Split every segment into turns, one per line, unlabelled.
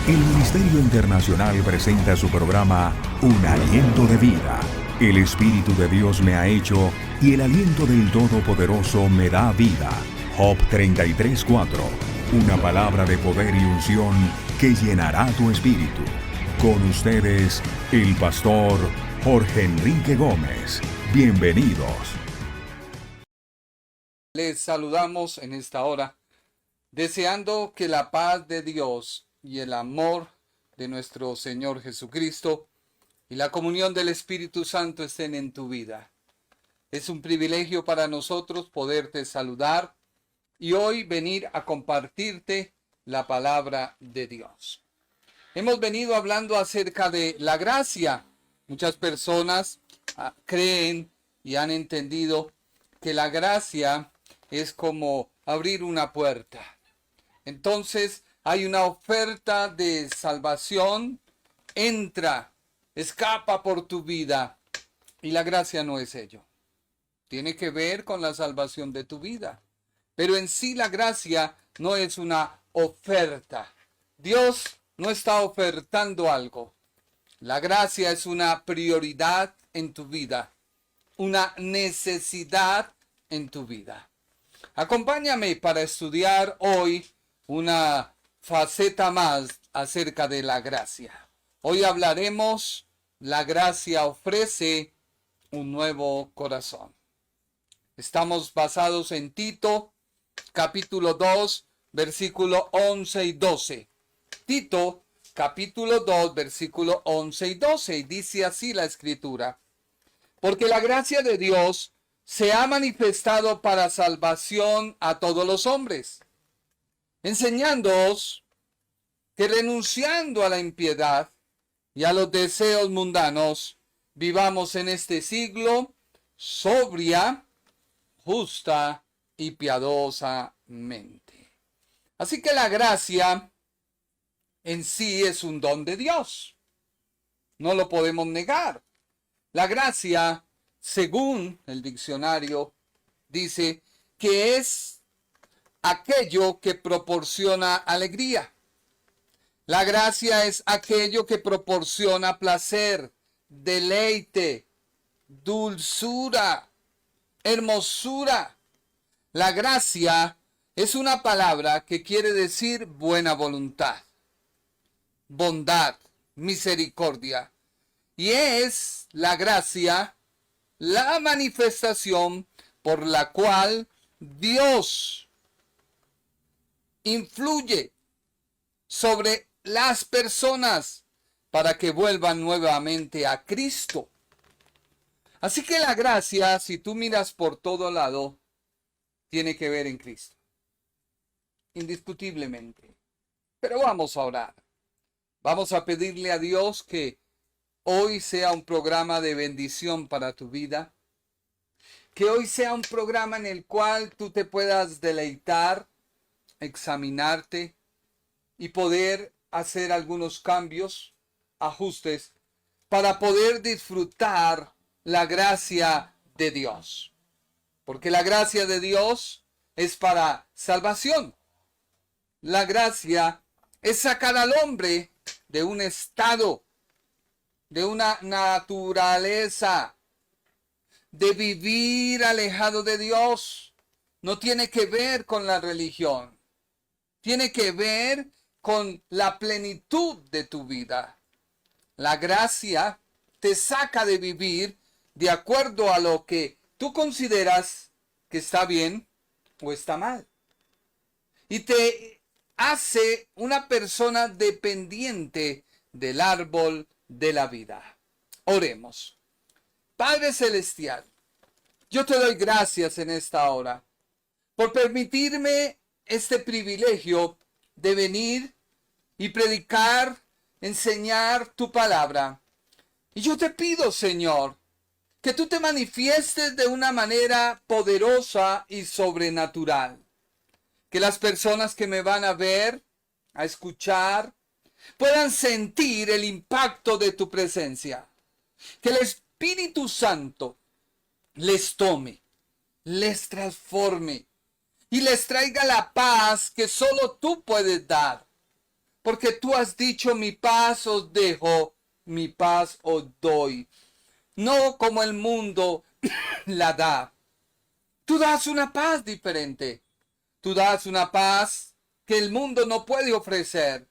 El Ministerio Internacional presenta su programa Un Aliento de Vida. El Espíritu de Dios me ha hecho y el aliento del Todopoderoso me da vida. Job 33:4. Una palabra de poder y unción que llenará tu espíritu. Con ustedes, el pastor Jorge Enrique Gómez. Bienvenidos.
Les saludamos en esta hora, deseando que la paz de Dios y el amor de nuestro Señor Jesucristo y la comunión del Espíritu Santo estén en tu vida. Es un privilegio para nosotros poderte saludar y hoy venir a compartirte la palabra de Dios. Hemos venido hablando acerca de la gracia. Muchas personas creen y han entendido que la gracia es como abrir una puerta. Entonces hay una oferta de salvación, entra, escapa por tu vida, y la gracia no es ello. Tiene que ver con la salvación de tu vida. Pero en sí la gracia no es una oferta. Dios no está ofertando algo. La gracia es una prioridad en tu vida, una necesidad en tu vida. Acompáñame para estudiar hoy una faceta más acerca de la gracia. Hoy hablaremos, la gracia ofrece un nuevo corazón. Estamos basados en Tito, capítulo 2, versículo 11 y 12. Tito, capítulo 2, versículo 11 y 12. Y dice así la Escritura: porque la gracia de Dios se ha manifestado para salvación a todos los hombres, enseñándoos que renunciando a la impiedad y a los deseos mundanos, vivamos en este siglo sobria, justa y piadosamente. Así que la gracia en sí es un don de Dios. No lo podemos negar. La gracia, según el diccionario, dice que es aquello que proporciona alegría. La gracia es aquello que proporciona placer, deleite, dulzura, hermosura. La gracia es una palabra que quiere decir buena voluntad, bondad, misericordia. Y es la gracia la manifestación por la cual Dios influye sobre las personas para que vuelvan nuevamente a Cristo. Así que la gracia, si tú miras por todo lado, tiene que ver en Cristo, indiscutiblemente. Pero vamos a orar. Vamos a pedirle a Dios que hoy sea un programa de bendición para tu vida. Que hoy sea un programa en el cual tú te puedas deleitar, examinarte y poder hacer algunos cambios, ajustes, para poder disfrutar la gracia de Dios. Porque la gracia de Dios es para salvación. La gracia es sacar al hombre de un estado, de una naturaleza, de vivir alejado de Dios. No tiene que ver con la religión. Tiene que ver con la plenitud de tu vida. La gracia te saca de vivir de acuerdo a lo que tú consideras que está bien o está mal. Y te hace una persona dependiente del árbol de la vida. Oremos. Padre Celestial, yo te doy gracias en esta hora por permitirme este privilegio de venir y predicar, enseñar tu palabra. Y yo te pido, Señor, que tú te manifiestes de una manera poderosa y sobrenatural. Que las personas que me van a ver, a escuchar, puedan sentir el impacto de tu presencia. Que el Espíritu Santo les tome, les transforme y les traiga la paz que solo tú puedes dar. Porque tú has dicho, mi paz os dejo, mi paz os doy. No como el mundo la da. Tú das una paz diferente. Tú das una paz que el mundo no puede ofrecer.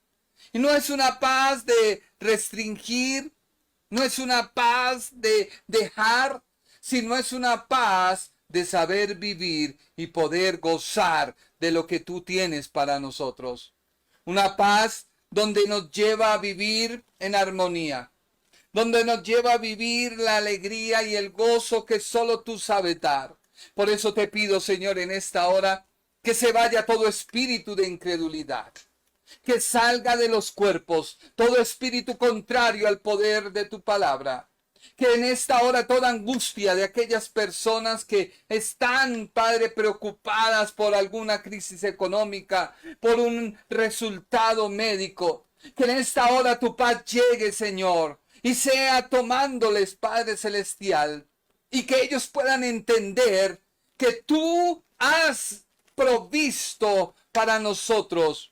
Y no es una paz de restringir, no es una paz de dejar, sino es una paz de saber vivir y poder gozar de lo que tú tienes para nosotros. Una paz donde nos lleva a vivir en armonía, donde nos lleva a vivir la alegría y el gozo que solo tú sabes dar. Por eso te pido, Señor, en esta hora, que se vaya todo espíritu de incredulidad, que salga de los cuerpos todo espíritu contrario al poder de tu palabra. Que en esta hora toda angustia de aquellas personas que están, Padre, preocupadas por alguna crisis económica, por un resultado médico, que en esta hora tu paz llegue, Señor, y sea tomándoles, Padre Celestial, y que ellos puedan entender que tú has provisto para nosotros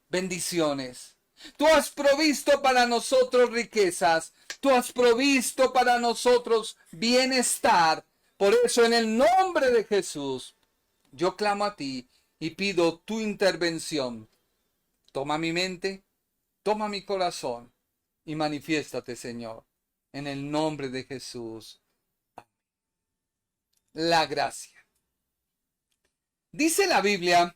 bendiciones. Tú has provisto para nosotros riquezas. Tú has provisto para nosotros bienestar. Por eso en el nombre de Jesús, yo clamo a ti y pido tu intervención. Toma mi mente, toma mi corazón y manifiéstate, Señor, en el nombre de Jesús. La gracia. Dice la Biblia,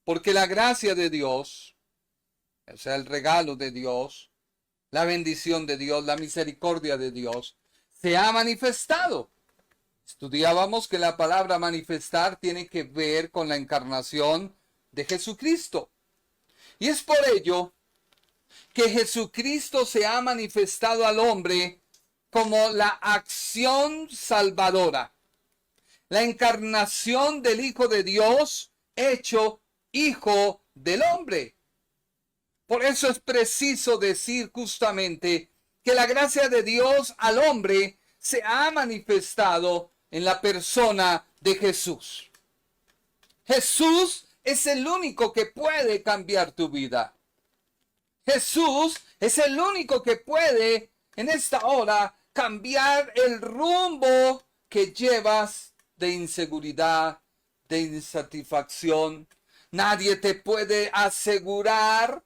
porque la gracia de Dios, o sea, el regalo de Dios, la bendición de Dios, la misericordia de Dios, se ha manifestado. Estudiábamos que la palabra manifestar tiene que ver con la encarnación de Jesucristo. Y es por ello que Jesucristo se ha manifestado al hombre como la acción salvadora, la encarnación del Hijo de Dios hecho Hijo del hombre. Por eso es preciso decir justamente que la gracia de Dios al hombre se ha manifestado en la persona de Jesús. Jesús es el único que puede cambiar tu vida. Jesús es el único que puede en esta hora cambiar el rumbo que llevas de inseguridad, de insatisfacción. Nadie te puede asegurar,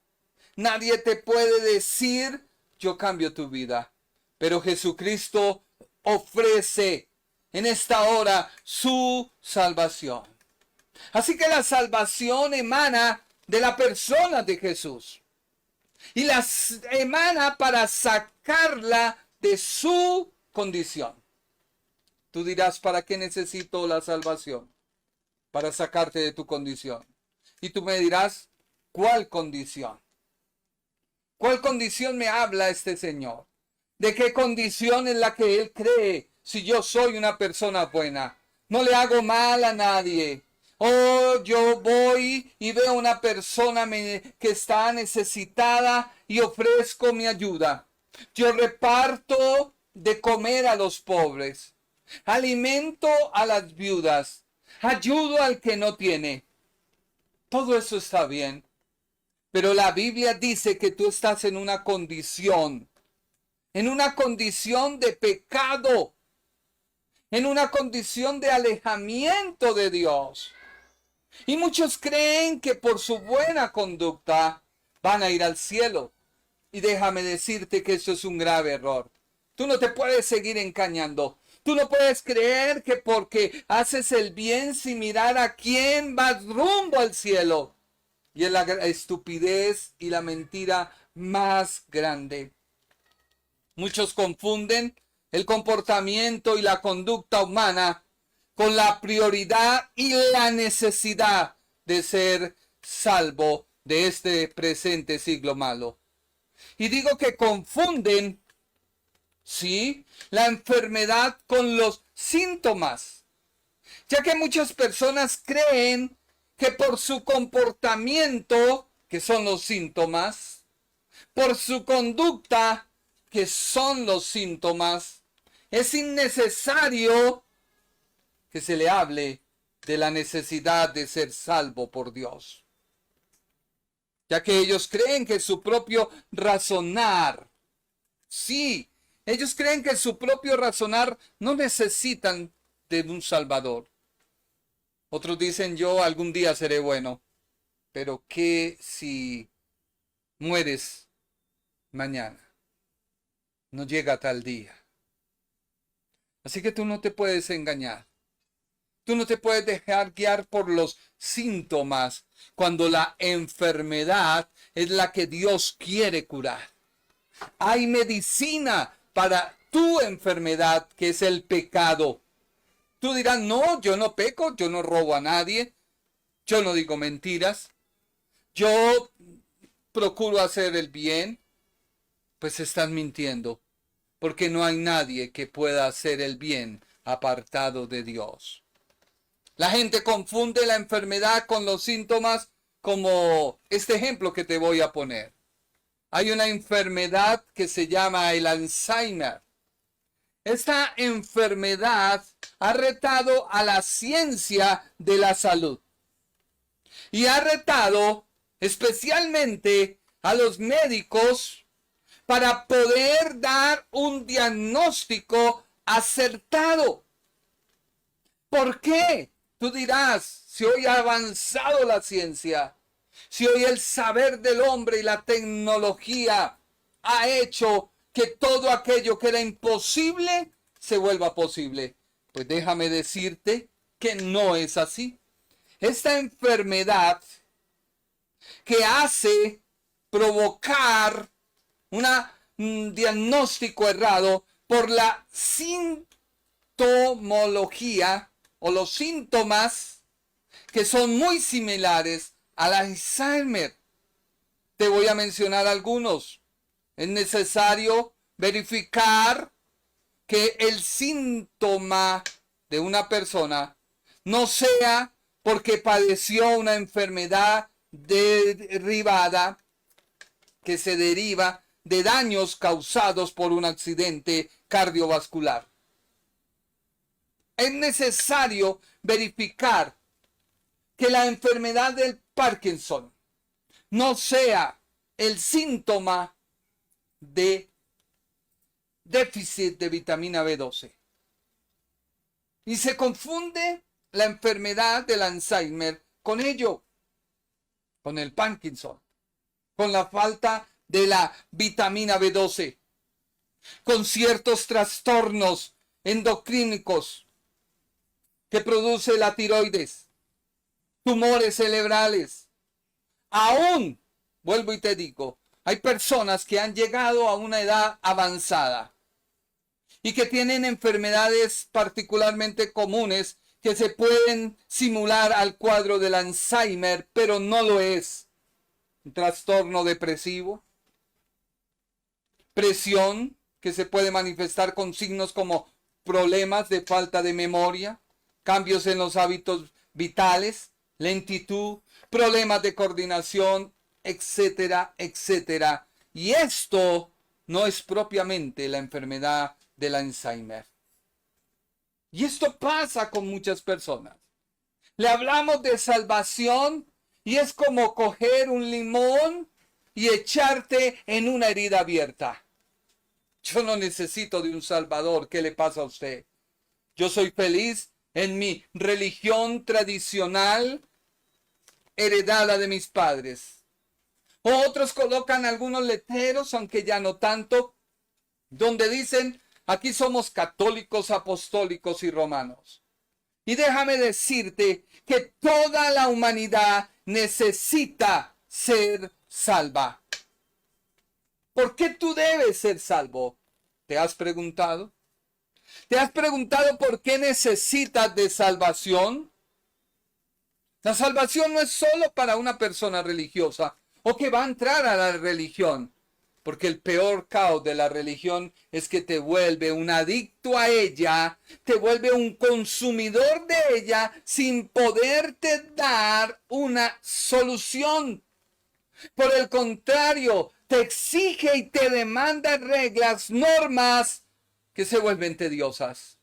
nadie te puede decir, yo cambio tu vida. Pero Jesucristo ofrece en esta hora su salvación. Así que la salvación emana de la persona de Jesús. Y la emana para sacarla de su condición. Tú dirás, ¿para qué necesito la salvación? Para sacarte de tu condición. Y tú me dirás, ¿cuál condición? ¿Cuál condición me habla este Señor? ¿De qué condición es la que Él cree si yo soy una persona buena? No le hago mal a nadie. Oh, yo voy y veo una persona que está necesitada y ofrezco mi ayuda. Yo reparto de comer a los pobres. Alimento a las viudas. Ayudo al que no tiene. Todo eso está bien. Pero la Biblia dice que tú estás en una condición de pecado, en una condición de alejamiento de Dios. Y muchos creen que por su buena conducta van a ir al cielo. Y déjame decirte que eso es un grave error. Tú no te puedes seguir engañando. Tú no puedes creer que porque haces el bien sin mirar a quién vas rumbo al cielo. Y es la estupidez y la mentira más grande. Muchos confunden el comportamiento y la conducta humana con la prioridad y la necesidad de ser salvo de este presente siglo malo. Y digo que confunden, sí, la enfermedad con los síntomas, ya que muchas personas creen que por su comportamiento, que son los síntomas, por su conducta, que son los síntomas, es innecesario que se le hable de la necesidad de ser salvo por Dios. ya que ellos creen que su propio razonar, sí, ellos creen que su propio razonar no necesitan de un Salvador. Otros dicen, yo algún día seré bueno, pero ¿qué si mueres mañana? No llega tal día. Así que tú no te puedes engañar. Tú no te puedes dejar guiar por los síntomas cuando la enfermedad es la que Dios quiere curar. Hay medicina para tu enfermedad, que es el pecado. Tú dirás, no, yo no peco, yo no robo a nadie, yo no digo mentiras, yo procuro hacer el bien. Pues estás mintiendo, porque no hay nadie que pueda hacer el bien apartado de Dios. La gente confunde la enfermedad con los síntomas, como este ejemplo que te voy a poner. Hay una enfermedad que se llama el Alzheimer. Esta enfermedad ha retado a la ciencia de la salud y ha retado especialmente a los médicos para poder dar un diagnóstico acertado. ¿Por qué? Tú dirás, si hoy ha avanzado la ciencia, si hoy el saber del hombre y la tecnología ha hecho que todo aquello que era imposible se vuelva posible. Pues déjame decirte que no es así. Esta enfermedad que hace provocar un diagnóstico errado por la sintomología o los síntomas que son muy similares al Alzheimer. Te voy a mencionar algunos. Es necesario verificar que el síntoma de una persona no sea porque padeció una enfermedad derivada que se deriva de daños causados por un accidente cardiovascular. Es necesario verificar que la enfermedad del Parkinson no sea el síntoma de déficit de vitamina B12. Y se confunde la enfermedad del Alzheimer con ello, con el Parkinson, con la falta de la vitamina B12, con ciertos trastornos endocrínicos que produce la tiroides, tumores cerebrales. Aún, vuelvo y te digo, hay personas que han llegado a una edad avanzada y que tienen enfermedades particularmente comunes que se pueden simular al cuadro del Alzheimer, pero no lo es. Un trastorno depresivo, presión que se puede manifestar con signos como problemas de falta de memoria, cambios en los hábitos vitales, lentitud, problemas de coordinación, etcétera, etcétera. Y esto no es propiamente la enfermedad del Alzheimer. Y esto pasa con muchas personas. Le hablamos de salvación y es como coger un limón y echarte en una herida abierta. Yo no necesito de un salvador. ¿Qué le pasa a usted? Yo soy feliz en mi religión tradicional heredada de mis padres. Otros colocan algunos letreros, aunque ya no tanto, donde dicen, aquí somos católicos, apostólicos y romanos. Y déjame decirte que toda la humanidad necesita ser salva. ¿Por qué tú debes ser salvo? ¿Te has preguntado? ¿Te has preguntado por qué necesitas de salvación? La salvación no es solo para una persona religiosa o que va a entrar a la religión, porque el peor caos de la religión es que te vuelve un adicto a ella, te vuelve un consumidor de ella sin poderte dar una solución. Por el contrario, te exige y te demanda reglas, normas que se vuelven tediosas.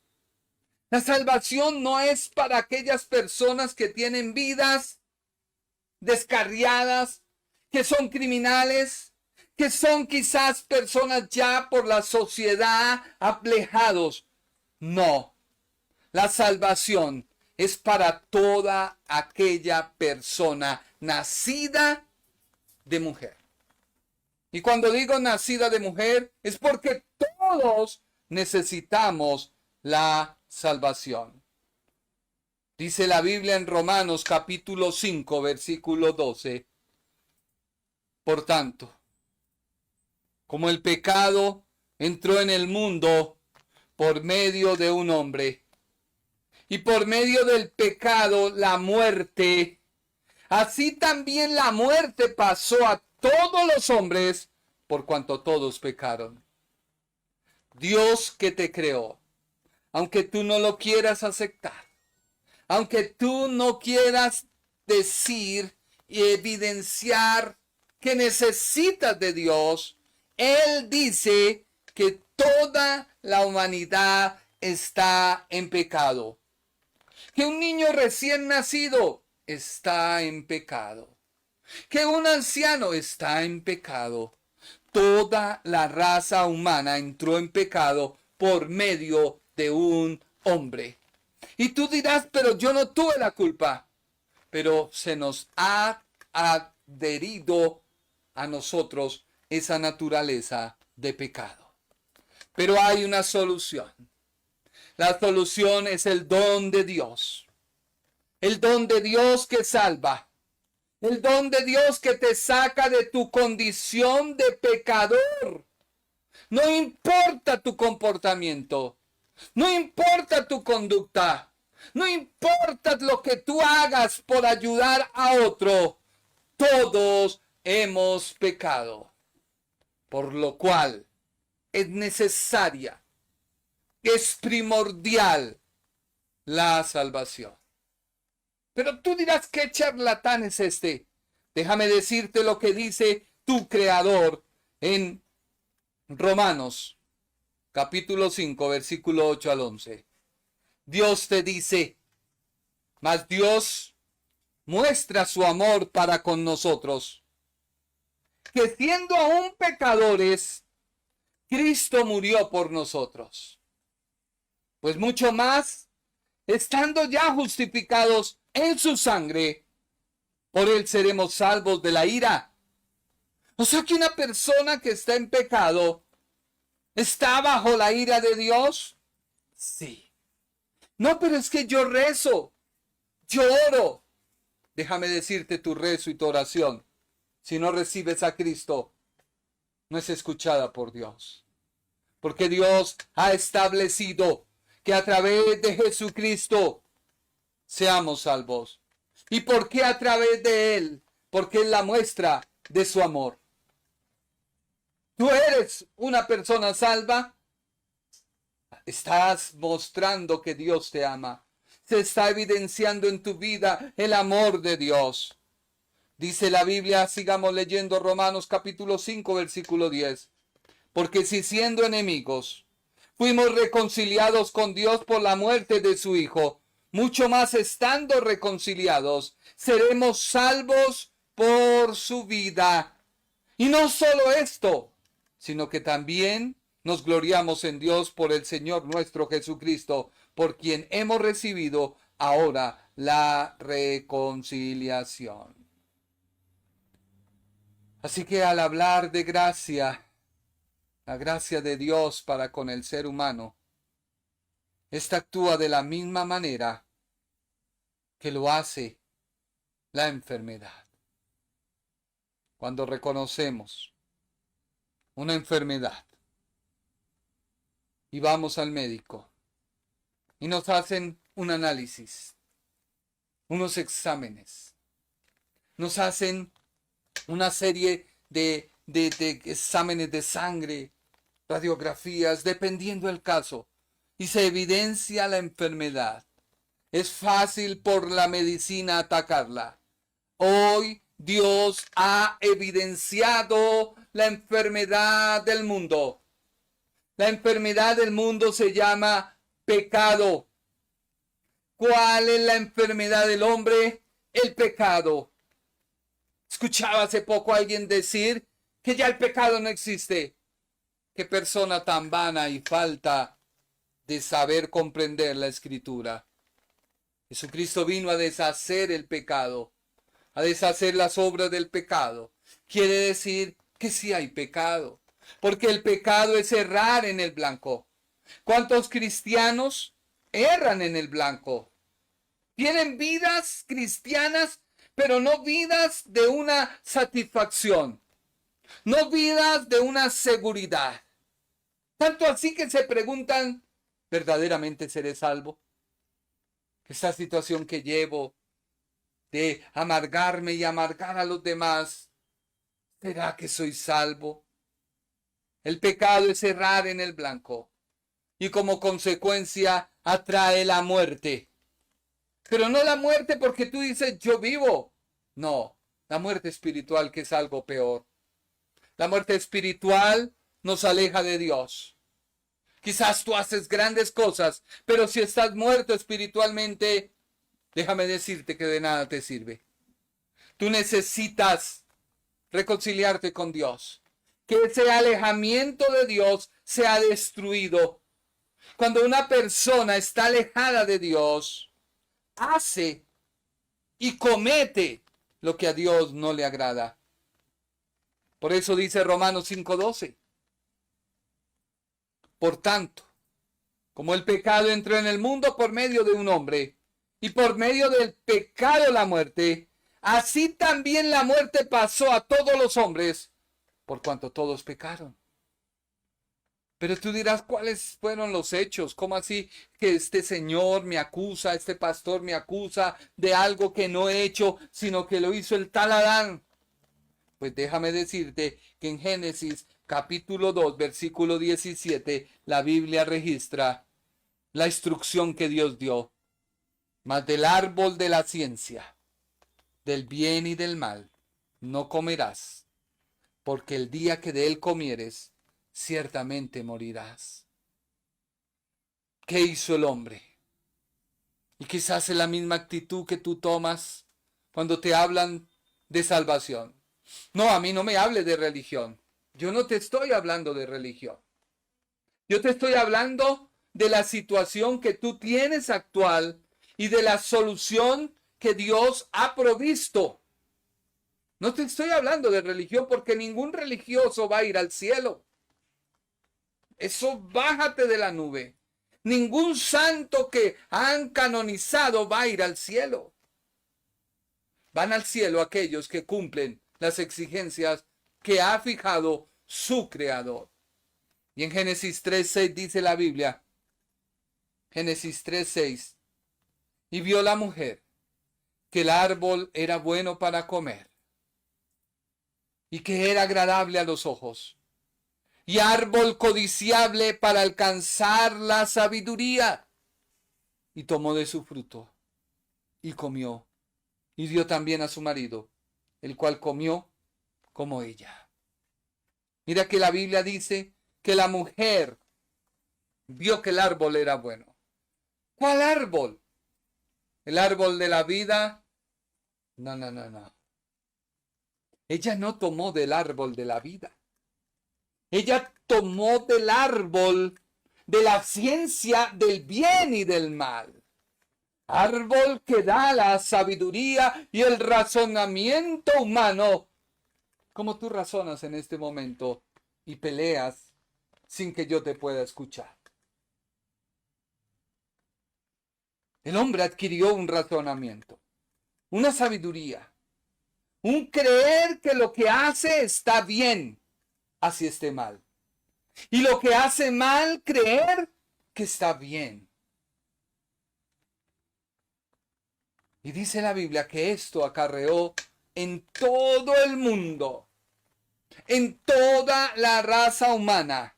La salvación no es para aquellas personas que tienen vidas descarriadas, que son criminales, que son quizás personas ya por la sociedad alejados. No, la salvación es para toda aquella persona nacida de mujer. Y cuando digo nacida de mujer, es porque todos necesitamos la salvación. Dice la Biblia en Romanos capítulo 5, versículo 12. Por tanto, como el pecado entró en el mundo por medio de un hombre, y por medio del pecado la muerte, así también la muerte pasó a todos los hombres por cuanto todos pecaron. Dios que te creó, aunque tú no lo quieras aceptar, aunque tú no quieras decir y evidenciar que necesitas de Dios, Él dice que toda la humanidad está en pecado. Que un niño recién nacido está en pecado. Que un anciano está en pecado. Toda la raza humana entró en pecado por medio de un hombre. Y tú dirás, pero yo no tuve la culpa. Pero se nos ha adherido a nosotros esa naturaleza de pecado. Pero hay una solución. La solución es el don de Dios. El don de Dios que salva. El don de Dios que te saca de tu condición de pecador. No importa tu comportamiento. No importa tu conducta. No importa lo que tú hagas por ayudar a otro. Todos hemos pecado. Por lo cual es necesaria, es primordial la salvación. Pero tú dirás, ¿qué charlatán es este? Déjame decirte lo que dice tu Creador en Romanos, capítulo 5, versículo 8 al 11. Dios te dice, mas Dios muestra su amor para con nosotros, que siendo aún pecadores, Cristo murió por nosotros. Pues mucho más, estando ya justificados en su sangre, por él seremos salvos de la ira. O sea que una persona que está en pecado, ¿está bajo la ira de Dios? Sí. No, pero es que yo rezo, yo oro. Déjame decirte, tu rezo y tu oración, si no recibes a Cristo, no es escuchada por Dios. Porque Dios ha establecido que a través de Jesucristo seamos salvos. ¿Y por qué a través de Él? Porque es la muestra de su amor. ¿Tú eres una persona salva? Estás mostrando que Dios te ama. Se está evidenciando en tu vida el amor de Dios. Dice la Biblia, sigamos leyendo Romanos capítulo 5, versículo 10. Porque si siendo enemigos fuimos reconciliados con Dios por la muerte de su Hijo, mucho más estando reconciliados, seremos salvos por su vida. Y no solo esto, sino que también nos gloriamos en Dios por el Señor nuestro Jesucristo, por quien hemos recibido ahora la reconciliación. Así que al hablar de gracia, la gracia de Dios para con el ser humano, esta actúa de la misma manera que lo hace la enfermedad. Cuando reconocemos una enfermedad y vamos al médico y nos hacen un análisis, unos exámenes, nos hacen una serie de exámenes de sangre, radiografías, dependiendo del caso, y se evidencia la enfermedad. Es fácil por la medicina atacarla. Hoy Dios ha evidenciado la enfermedad del mundo. La enfermedad del mundo se llama pecado. ¿Cuál es la enfermedad del hombre? El pecado. Escuchaba hace poco a alguien decir que ya el pecado no existe. Qué persona tan vana y falta de saber comprender la Escritura. Jesucristo vino a deshacer el pecado, a deshacer las obras del pecado. Quiere decir que sí hay pecado, porque el pecado es errar en el blanco. ¿Cuántos cristianos erran en el blanco? Tienen vidas cristianas, pero no vidas de una satisfacción, no vidas de una seguridad. Tanto así que se preguntan, ¿verdaderamente seré salvo? Esta situación que llevo de amargarme y amargar a los demás, ¿será que soy salvo? El pecado es errar en el blanco y como consecuencia atrae la muerte. Pero no la muerte porque tú dices yo vivo. No, la muerte espiritual, que es algo peor. La muerte espiritual nos aleja de Dios. Quizás tú haces grandes cosas, pero si estás muerto espiritualmente, déjame decirte que de nada te sirve. Tú necesitas reconciliarte con Dios. Que ese alejamiento de Dios sea destruido. Cuando una persona está alejada de Dios, hace y comete lo que a Dios no le agrada. Por eso dice Romanos 5:12. Por tanto, como el pecado entró en el mundo por medio de un hombre, y por medio del pecado la muerte, así también la muerte pasó a todos los hombres, por cuanto todos pecaron. Pero tú dirás, ¿cuáles fueron los hechos? ¿Cómo así que este señor me acusa, este pastor me acusa de algo que no he hecho, sino que lo hizo el tal Adán? Pues déjame decirte que en Génesis capítulo 2, versículo 17, la Biblia registra la instrucción que Dios dio. Mas del árbol de la ciencia, del bien y del mal, no comerás, porque el día que de él comieres, ciertamente morirás. ¿Qué hizo el hombre? Y quizás es la misma actitud que tú tomas cuando te hablan de salvación. No, a mí no me hables de religión. Yo no te estoy hablando de religión. Yo te estoy hablando de la situación que tú tienes actual y de la solución que Dios ha provisto. No te estoy hablando de religión porque ningún religioso va a ir al cielo. Eso bájate de la nube. Ningún santo que han canonizado va a ir al cielo. Van al cielo aquellos que cumplen las exigencias que ha fijado su Creador. Y en Génesis 3:6 dice la Biblia, Génesis 3:6, y vio la mujer que el árbol era bueno para comer y que era agradable a los ojos y árbol codiciable para alcanzar la sabiduría, y tomó de su fruto y comió y dio también a su marido, el cual comió como ella. Mira que la Biblia dice que la mujer vio que el árbol era bueno. ¿Cuál árbol? ¿El árbol de la vida? No. Ella no tomó del árbol de la vida. Ella tomó del árbol de la ciencia del bien y del mal. Árbol que da la sabiduría y el razonamiento humano. Como tú razonas en este momento y peleas sin que yo te pueda escuchar. El hombre adquirió un razonamiento, una sabiduría, un creer que lo que hace está bien, así esté mal. Y lo que hace mal, creer que está bien. Y dice la Biblia que esto acarreó en todo el mundo, en toda la raza humana.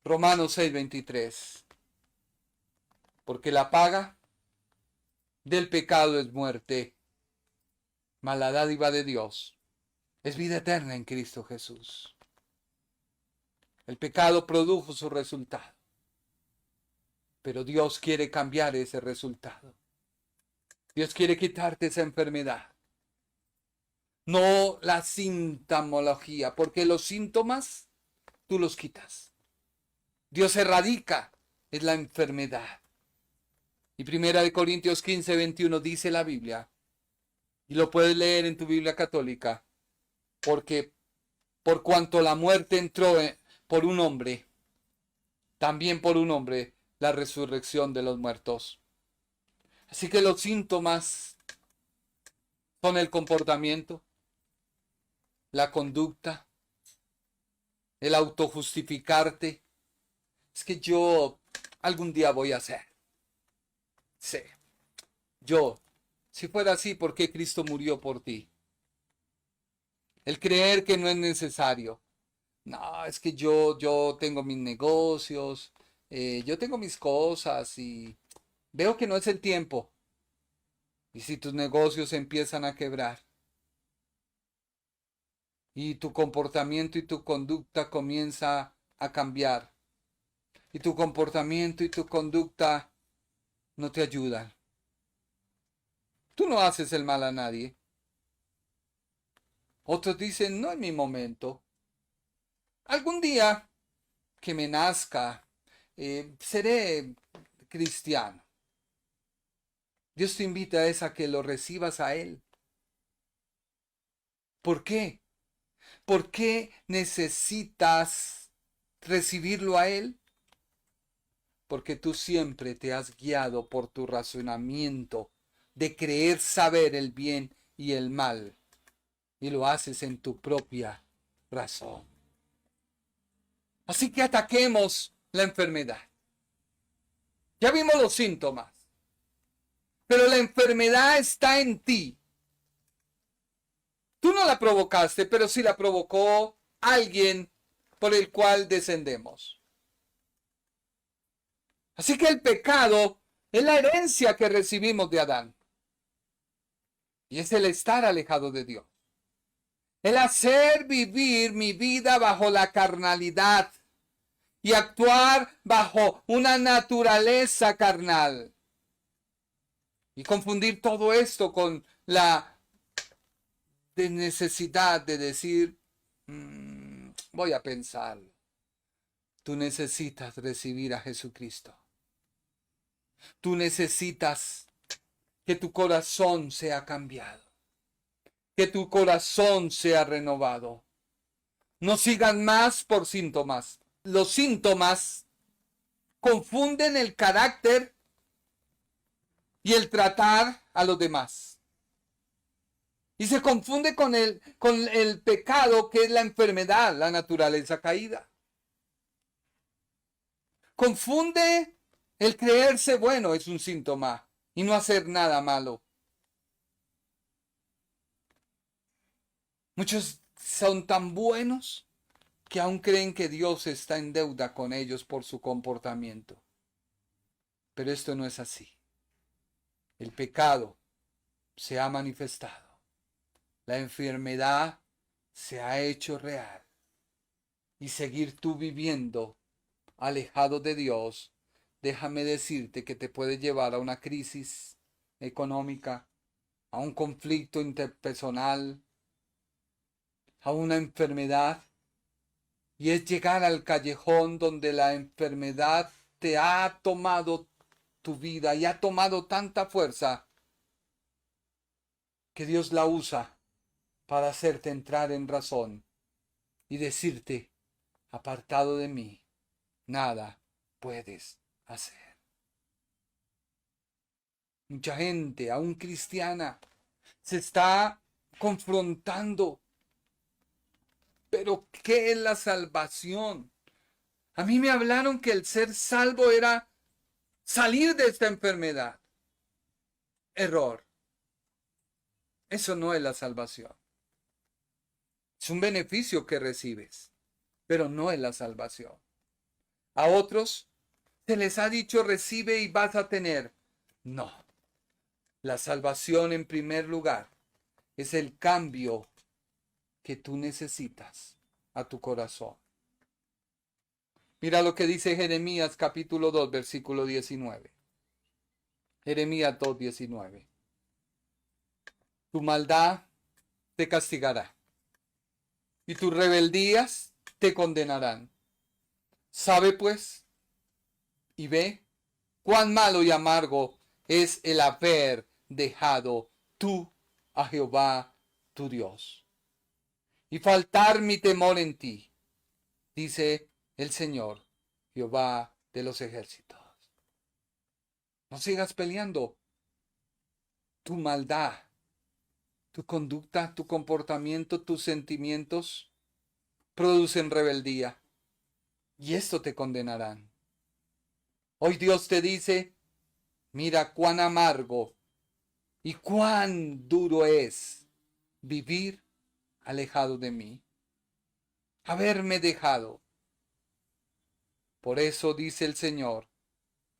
Romanos 6:23. Porque la paga del pecado es muerte, mas la dádiva de Dios es vida eterna en Cristo Jesús. El pecado produjo su resultado, pero Dios quiere cambiar ese resultado. Dios quiere quitarte esa enfermedad. no la sintomología, porque los síntomas tú los quitas. Dios erradica, es la enfermedad. Y 1 Corintios 15:21 dice la Biblia, y lo puedes leer en tu Biblia católica, porque por cuanto la muerte entró por un hombre, también por un hombre la resurrección de los muertos. Así que los síntomas son el comportamiento, la conducta, el autojustificarte. Es que yo algún día voy a hacer. Sí. Yo, si fuera así, ¿por qué Cristo murió por ti? El creer que no es necesario. No, es que yo tengo mis negocios, yo tengo mis cosas y veo que no es el tiempo. Y si tus negocios empiezan a quebrar y tu comportamiento y tu conducta comienza a cambiar y tu comportamiento y tu conducta no te ayudan. Tú no haces el mal a nadie. Otros dicen, no es mi momento. Algún día que me nazca, seré cristiano. Dios te invita a que lo recibas a Él. ¿Por qué? ¿Por qué necesitas recibirlo a Él? Porque tú siempre te has guiado por tu razonamiento de creer saber el bien y el mal. Y lo haces en tu propia razón. Así que ataquemos la enfermedad. Ya vimos los síntomas. Pero la enfermedad está en ti. Tú no la provocaste, pero sí la provocó alguien por el cual descendemos. Así que el pecado es la herencia que recibimos de Adán. Y es el estar alejado de Dios. El hacer vivir mi vida bajo la carnalidad y actuar bajo una naturaleza carnal. Y confundir todo esto con la necesidad de decir, voy a pensarlo. Tú necesitas recibir a Jesucristo. Tú necesitas que tu corazón sea cambiado. Que tu corazón sea renovado. No sigan más por síntomas. Los síntomas confunden el carácter y el tratar a los demás. Y se confunde con el pecado, que es la enfermedad, la naturaleza caída. Confunde el creerse bueno, es un síntoma, y no hacer nada malo. Muchos son tan buenos que aún creen que Dios está en deuda con ellos por su comportamiento. Pero esto no es así. El pecado se ha manifestado. La enfermedad se ha hecho real. Y seguir tú viviendo alejado de Dios, déjame decirte que te puede llevar a una crisis económica, a un conflicto interpersonal, a una enfermedad. Y es llegar al callejón donde la enfermedad te ha tomado tu vida y ha tomado tanta fuerza que Dios la usa para hacerte entrar en razón y decirte, apartado de mí, nada puedes hacer. Mucha gente, aún cristiana, se está confrontando. Pero ¿qué es la salvación? A mí me hablaron que el ser salvo era salir de esta enfermedad. Error. Eso no es la salvación. Es un beneficio que recibes, pero no es la salvación. A otros se les ha dicho recibe y vas a tener. No. La salvación en primer lugar es el cambio que tú necesitas a tu corazón. Mira lo que dice Jeremías capítulo 2, versículo 19. Jeremías 2, 19. Tu maldad te castigará, y tus rebeldías te condenarán. Sabe pues y ve cuán malo y amargo es el haber dejado tú a Jehová tu Dios, y faltar mi temor en ti, dice el Señor, Jehová de los ejércitos. No sigas peleando. Tu maldad, tu conducta, tu comportamiento, tus sentimientos producen rebeldía, y esto te condenarán. Hoy Dios te dice, mira cuán amargo y cuán duro es vivir alejado de mí, haberme dejado. Por eso dice el Señor,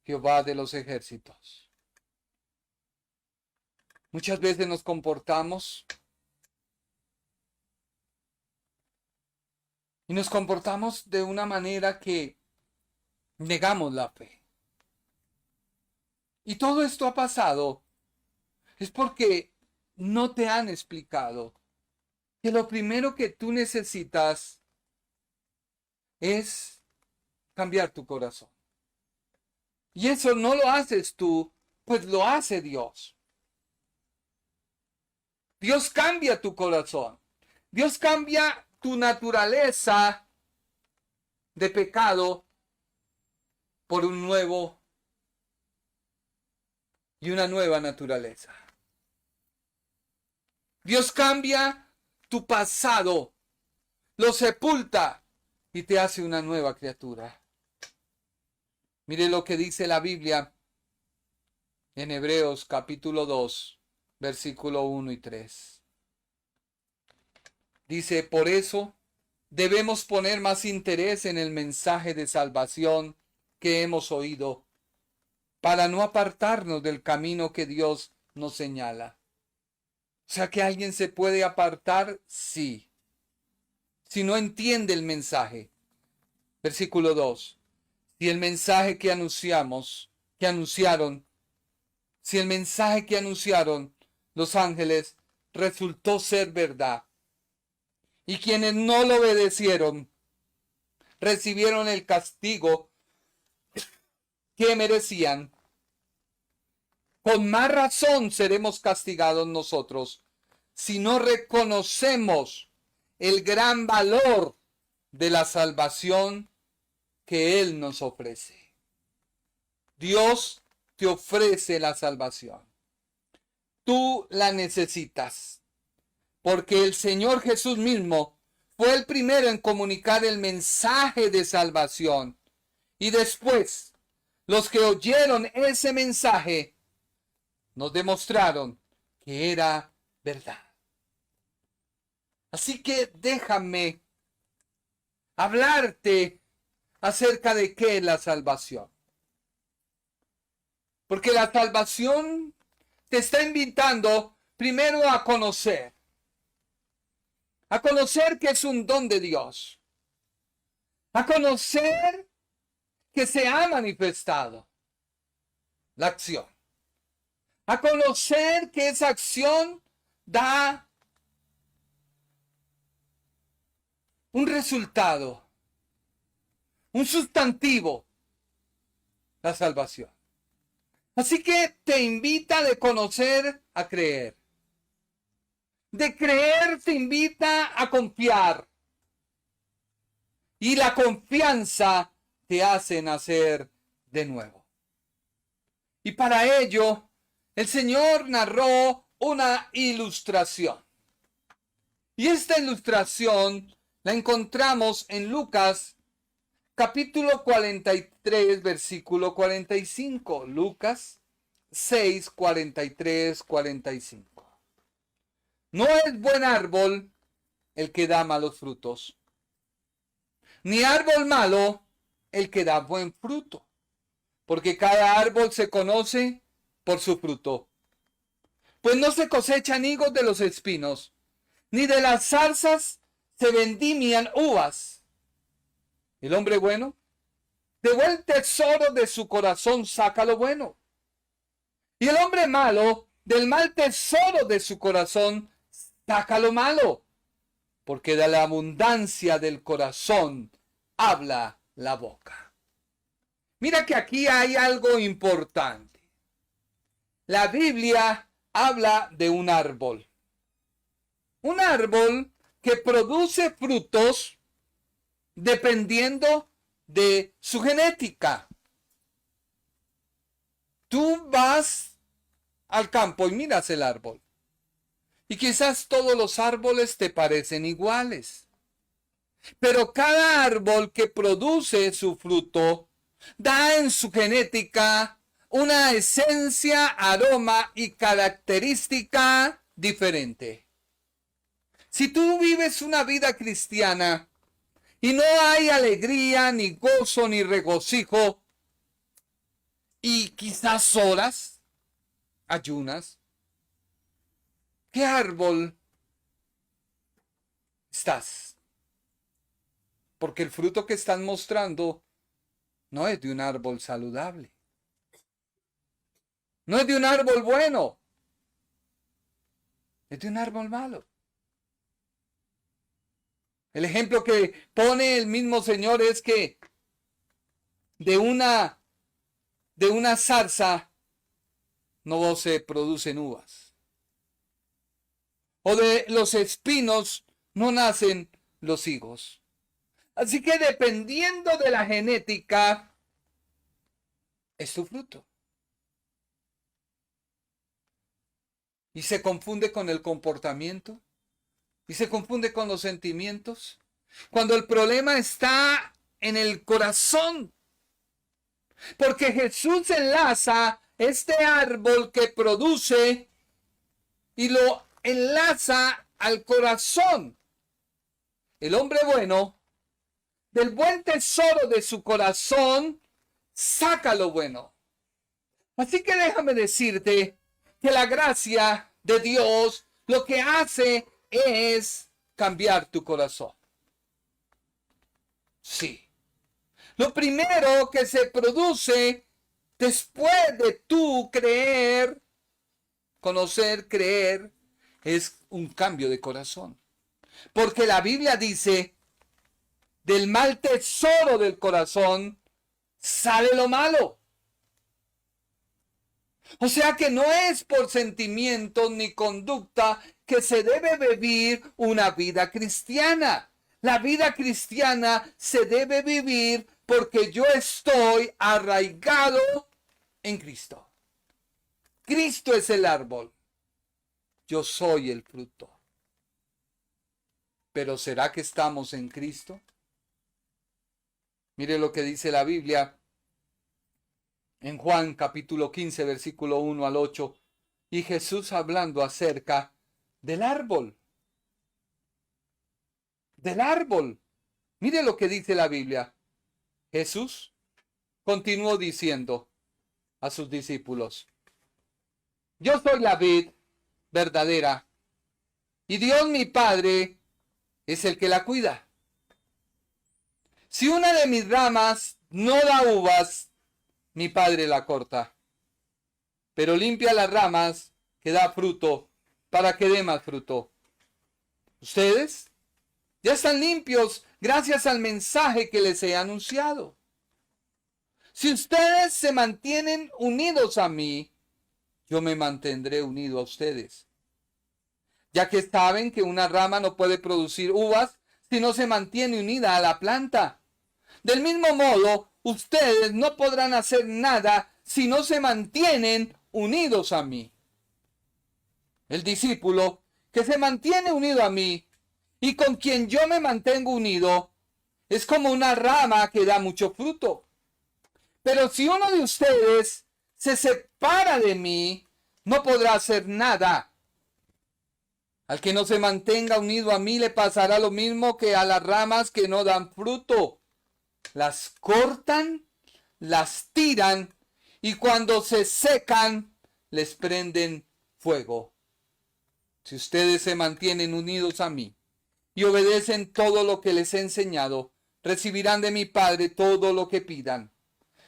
Jehová de los ejércitos. Muchas veces nos comportamos y nos comportamos de una manera que negamos la fe. Y todo esto ha pasado es porque no te han explicado que lo primero que tú necesitas es cambiar tu corazón. Y eso no lo haces tú, pues lo hace Dios. Dios cambia tu corazón. Dios cambia tu naturaleza de pecado por un nuevo y una nueva naturaleza. Dios cambia tu pasado, lo sepulta y te hace una nueva criatura. Mire lo que dice la Biblia en Hebreos capítulo 2, versículo 1 y 3. Dice, por eso debemos poner más interés en el mensaje de salvación que hemos oído, para no apartarnos del camino que Dios nos señala. O sea, que alguien se puede apartar, sí, si no entiende el mensaje. Versículo 2. Si el mensaje que anunciaron los ángeles resultó ser verdad, y quienes no lo obedecieron recibieron el castigo que merecían, con más razón seremos castigados nosotros si no reconocemos el gran valor de la salvación que Él nos ofrece. Dios te ofrece la salvación. Tú la necesitas, porque el Señor Jesús mismo fue el primero en comunicar el mensaje de salvación, y después los que oyeron ese mensaje nos demostraron que era verdad. Así que déjame hablarte acerca de qué es la salvación. Porque la salvación te está invitando primero a conocer que es un don de Dios, a conocer que se ha manifestado la acción, a conocer que esa acción da un resultado, un sustantivo, la salvación. Así que te invita de conocer a creer. De creer te invita a confiar. Y la confianza te hace nacer de nuevo. Y para ello, el Señor narró una ilustración. Y esta ilustración la encontramos en Lucas capítulo 43, versículo 45. Lucas 6, 43, 45. No es buen árbol el que da malos frutos, ni árbol malo el que da buen fruto, porque cada árbol se conoce por su fruto. Pues no se cosechan higos de los espinos, ni de las zarzas se vendimian uvas. El hombre bueno, de buen tesoro de su corazón saca lo bueno. Y el hombre malo, del mal tesoro de su corazón, saca lo malo, porque de la abundancia del corazón habla la boca. Mira que aquí hay algo importante. La Biblia habla de un árbol. Un árbol que produce frutos dependiendo de su genética. Tú vas al campo y miras el árbol. Y quizás todos los árboles te parecen iguales. Pero cada árbol que produce su fruto da en su genética una esencia, aroma y característica diferente. Si tú vives una vida cristiana y no hay alegría, ni gozo, ni regocijo, y quizás horas, ayunas, ¿qué árbol estás? Porque el fruto que están mostrando no es de un árbol saludable. No es de un árbol bueno. Es de un árbol malo. El ejemplo que pone el mismo Señor es que de una zarza no se producen uvas. O de los espinos no nacen los higos. Así que dependiendo de la genética, es tu fruto. Y se confunde con el comportamiento. Y se confunde con los sentimientos. Cuando el problema está en el corazón. Porque Jesús enlaza este árbol que produce y lo enlaza al corazón. El hombre bueno, del buen tesoro de su corazón, saca lo bueno. Así que déjame decirte que la gracia de Dios lo que hace es cambiar tu corazón. Sí. Lo primero que se produce después de tú creer, conocer, creer, es un cambio de corazón. Porque la Biblia dice, del mal tesoro del corazón sale lo malo. O sea que no es por sentimientos ni conducta que se debe vivir una vida cristiana. La vida cristiana se debe vivir porque yo estoy arraigado en Cristo. Cristo es el árbol. Yo soy el fruto. Pero ¿será que estamos en Cristo? Mire lo que dice la Biblia en Juan capítulo 15, versículo 1 al 8. Y Jesús hablando acerca del árbol. Del árbol. Mire lo que dice la Biblia. Jesús continuó diciendo a sus discípulos: yo soy la vid verdadera y Dios mi Padre es el que la cuida. Si una de mis ramas no da uvas, mi Padre la corta, pero limpia las ramas que da fruto para que dé más fruto. Ustedes ya están limpios gracias al mensaje que les he anunciado. Si ustedes se mantienen unidos a mí, yo me mantendré unido a ustedes. Ya que saben que una rama no puede producir uvas si no se mantiene unida a la planta. Del mismo modo, ustedes no podrán hacer nada si no se mantienen unidos a mí. El discípulo que se mantiene unido a mí y con quien yo me mantengo unido es como una rama que da mucho fruto. Pero si uno de ustedes se separa de mí, no podrá hacer nada. Al que no se mantenga unido a mí le pasará lo mismo que a las ramas que no dan fruto. Las cortan, las tiran y cuando se secan les prenden fuego. Si ustedes se mantienen unidos a mí y obedecen todo lo que les he enseñado, recibirán de mi Padre todo lo que pidan.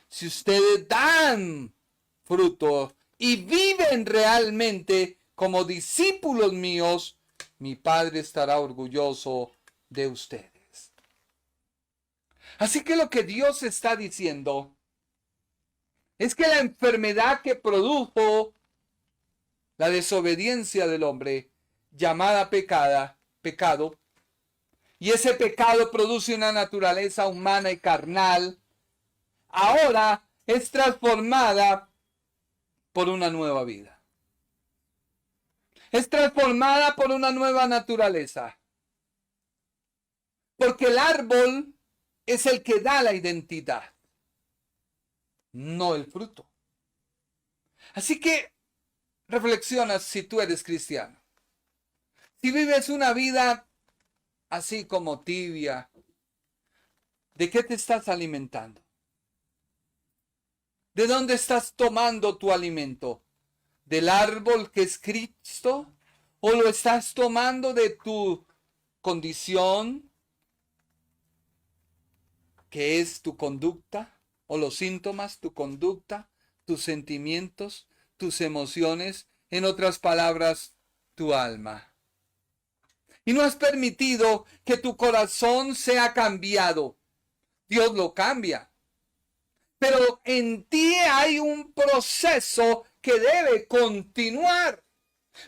Si ustedes dan fruto y viven realmente como discípulos míos, mi Padre estará orgulloso de ustedes. Así que lo que Dios está diciendo es que la enfermedad que produjo la desobediencia del hombre, llamada pecado, y ese pecado produce una naturaleza humana y carnal, ahora es transformada por una nueva vida. Es transformada por una nueva naturaleza. Porque el árbol es el que da la identidad, no el fruto. Así que reflexiona si tú eres cristiano. Si vives una vida así como tibia, ¿de qué te estás alimentando? ¿De dónde estás tomando tu alimento? ¿Del árbol que es Cristo? ¿O lo estás tomando de tu condición, que es tu conducta? ¿O los síntomas, tu conducta, tus sentimientos, tus emociones? En otras palabras, tu alma. Y no has permitido que tu corazón sea cambiado. Dios lo cambia. Pero en ti hay un proceso que debe continuar.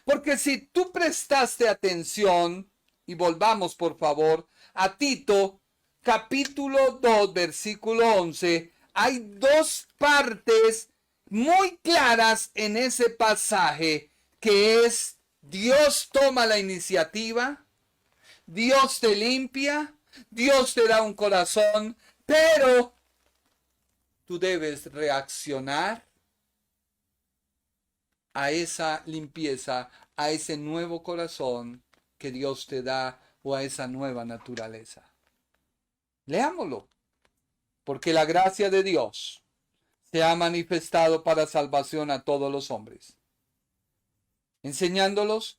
Porque si tú prestaste atención, y volvamos por favor a Tito, capítulo 2, versículo 11, hay dos partes muy claras en ese pasaje, que es: Dios toma la iniciativa, Dios te limpia, Dios te da un corazón, pero tú debes reaccionar a esa limpieza, a ese nuevo corazón que Dios te da, o a esa nueva naturaleza. Leámoslo. Porque la gracia de Dios se ha manifestado para salvación a todos los hombres, enseñándonos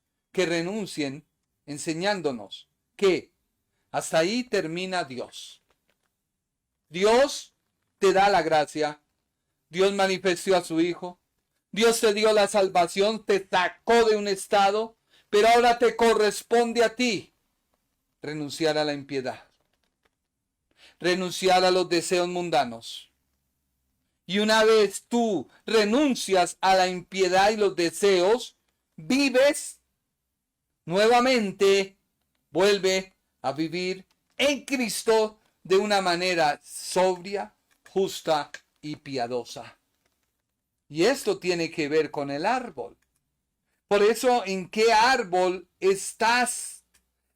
que hasta ahí termina Dios. Dios te da la gracia, Dios manifestó a su Hijo, Dios te dio la salvación, te sacó de un estado, pero ahora te corresponde a ti renunciar a la impiedad, renunciar a los deseos mundanos. Y una vez tú renuncias a la impiedad y los deseos, vives nuevamente, vuelve a vivir en Cristo de una manera sobria, justa y piadosa. Y esto tiene que ver con el árbol. Por eso, ¿en qué árbol estás?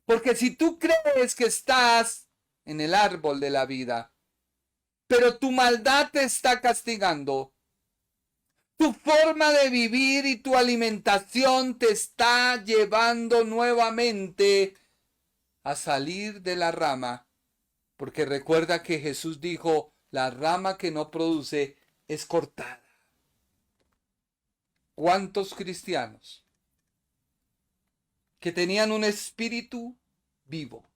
Porque si tú crees que estás en el árbol de la vida, pero tu maldad te está castigando, tu forma de vivir y tu alimentación te está llevando nuevamente a salir de la rama. Porque recuerda que Jesús dijo: la rama que no produce es cortada. ¿Cuántos cristianos que tenían un espíritu vivo,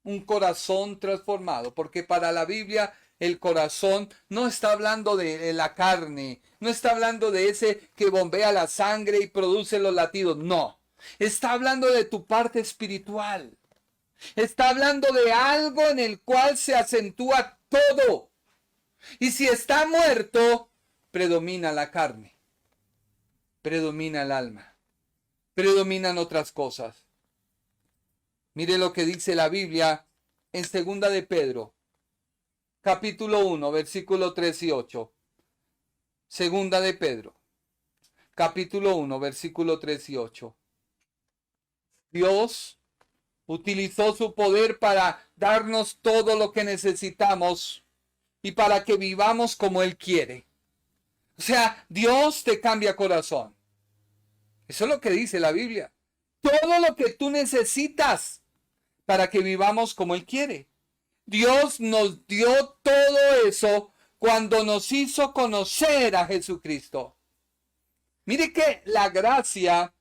un corazón transformado? Porque para la Biblia el corazón no está hablando de la carne, no está hablando de ese que bombea la sangre y produce los latidos, no. Está hablando de tu parte espiritual. Está hablando de algo en el cual se acentúa todo. Y si está muerto, predomina la carne, predomina el alma, predominan otras cosas. Mire lo que dice la Biblia en 2 de Pedro, capítulo 1, versículo 3 y 8. 2 de Pedro, capítulo 1, versículo 3 y 8. Dios utilizó su poder para darnos todo lo que necesitamos y para que vivamos como Él quiere. O sea, Dios te cambia corazón. Eso es lo que dice la Biblia. Todo lo que tú necesitas para que vivamos como Él quiere. Dios nos dio todo eso cuando nos hizo conocer a Jesucristo. Mire que la gracia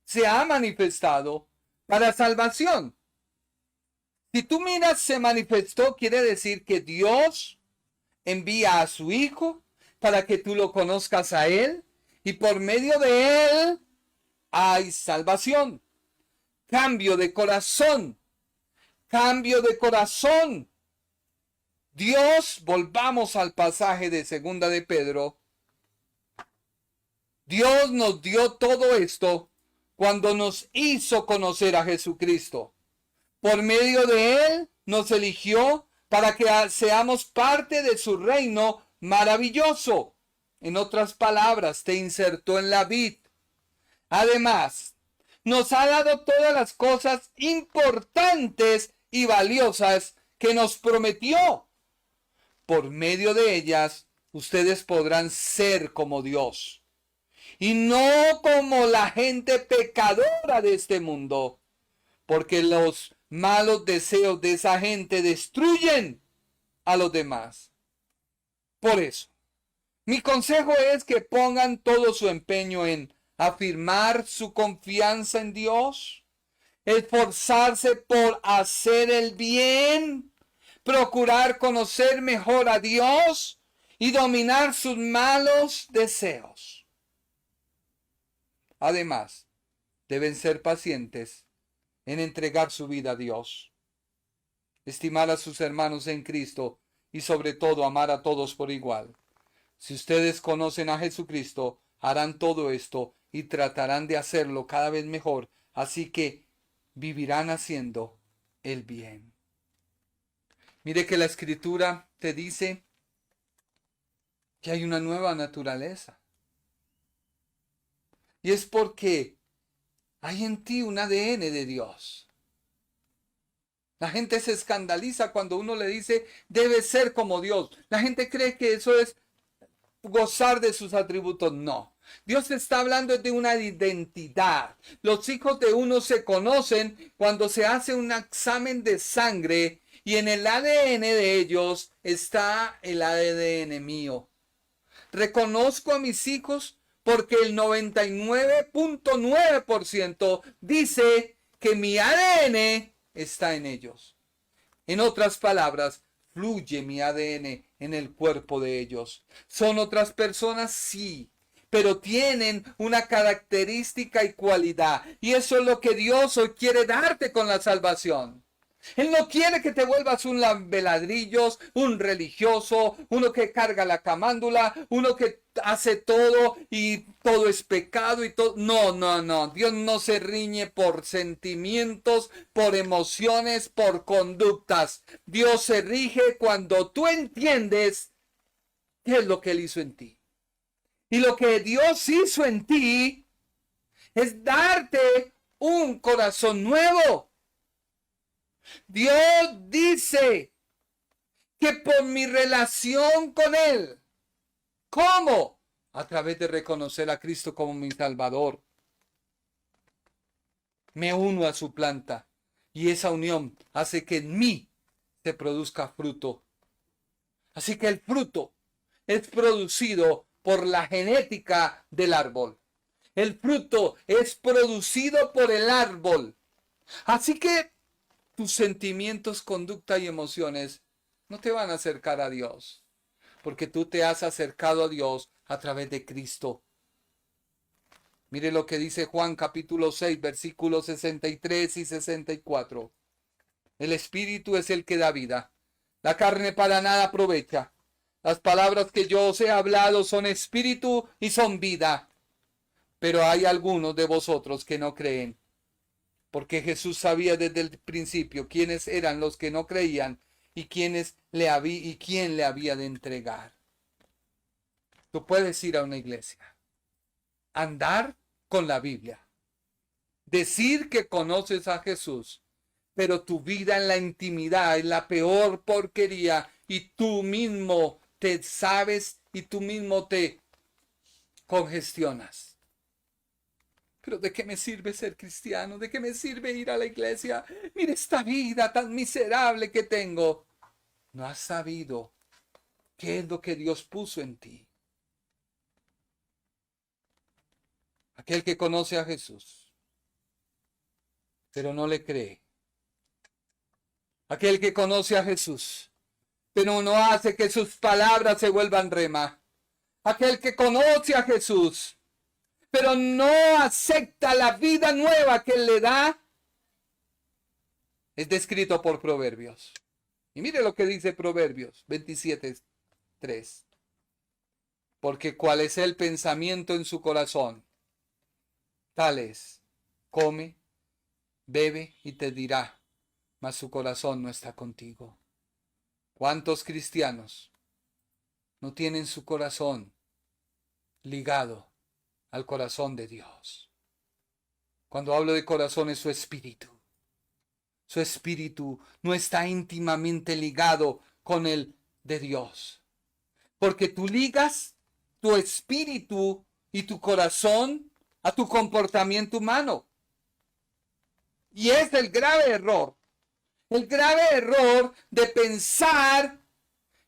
se ha manifestado para salvación. Si tú miras se manifestó, quiere decir que Dios envía a su Hijo para que tú lo conozcas a Él, y por medio de Él hay salvación. Cambio de corazón. Cambio de corazón. Dios, volvamos al pasaje de Segunda de Pedro. Dios nos dio todo esto cuando nos hizo conocer a Jesucristo. Por medio de Él nos eligió para que seamos parte de su reino maravilloso. En otras palabras, te insertó en la vid. Además, nos ha dado todas las cosas importantes y valiosas que nos prometió. Por medio de ellas, ustedes podrán ser como Dios. Y no como la gente pecadora de este mundo. Porque los malos deseos de esa gente destruyen a los demás. Por eso, mi consejo es que pongan todo su empeño en afirmar su confianza en Dios, esforzarse por hacer el bien, procurar conocer mejor a Dios y dominar sus malos deseos. Además, deben ser pacientes en entregar su vida a Dios, estimar a sus hermanos en Cristo y sobre todo amar a todos por igual. Si ustedes conocen a Jesucristo, harán todo esto y tratarán de hacerlo cada vez mejor, así que vivirán haciendo el bien. Mire que la Escritura te dice que hay una nueva naturaleza. Y es porque hay en ti un ADN de Dios. La gente se escandaliza cuando uno le dice, debe ser como Dios. La gente cree que eso es gozar de sus atributos. No. Dios está hablando de una identidad. Los hijos de uno se conocen cuando se hace un examen de sangre y en el ADN de ellos está el ADN mío. Reconozco a mis hijos porque el 99.9% dice que mi ADN está en ellos. En otras palabras, fluye mi ADN en el cuerpo de ellos. ¿Son otras personas? Sí, pero tienen una característica y cualidad. Y eso es lo que Dios hoy quiere darte con la salvación. Él no quiere que te vuelvas un lambeladrillos, un religioso, uno que carga la camándula, uno que hace todo y todo es pecado y todo. No. Dios no se riñe por sentimientos, por emociones, por conductas. Dios se rige cuando tú entiendes qué es lo que Él hizo en ti. Y lo que Dios hizo en ti es darte un corazón nuevo. Dios dice que por mi relación con Él, ¿cómo? A través de reconocer a Cristo como mi Salvador. Me uno a su planta y esa unión hace que en mí se produzca fruto. Así que el fruto es producido por la genética del árbol. El fruto es producido por el árbol. Así que tus sentimientos, conducta y emociones no te van a acercar a Dios, porque tú te has acercado a Dios a través de Cristo. Mire lo que dice Juan capítulo 6, versículos 63 y 64. El Espíritu es el que da vida. La carne para nada aprovecha. Las palabras que yo os he hablado son espíritu y son vida. Pero hay algunos de vosotros que no creen. Porque Jesús sabía desde el principio quiénes eran los que no creían y quién le había de entregar. Tú puedes ir a una iglesia, andar con la Biblia, decir que conoces a Jesús, pero tu vida en la intimidad es la peor porquería y tú mismo te sabes y tú mismo te congestionas. Pero ¿de qué me sirve ser cristiano? ¿De qué me sirve ir a la iglesia? Mira esta vida tan miserable que tengo. No has sabido qué es lo que Dios puso en ti. Aquel que conoce a Jesús, pero no le cree. Aquel que conoce a Jesús, pero no hace que sus palabras se vuelvan rema. Aquel que conoce a Jesús, pero no acepta la vida nueva que Él le da, es descrito por Proverbios. Y mire lo que dice Proverbios 27:3. Porque cuál es el pensamiento en su corazón, tal es, come, bebe y te dirá, mas su corazón no está contigo. ¿Cuántos cristianos no tienen su corazón ligado al corazón de Dios? Cuando hablo de corazón es su espíritu. Su espíritu no está íntimamente ligado con el de Dios. Porque tú ligas tu espíritu y tu corazón a tu comportamiento humano. Y es el grave error de pensar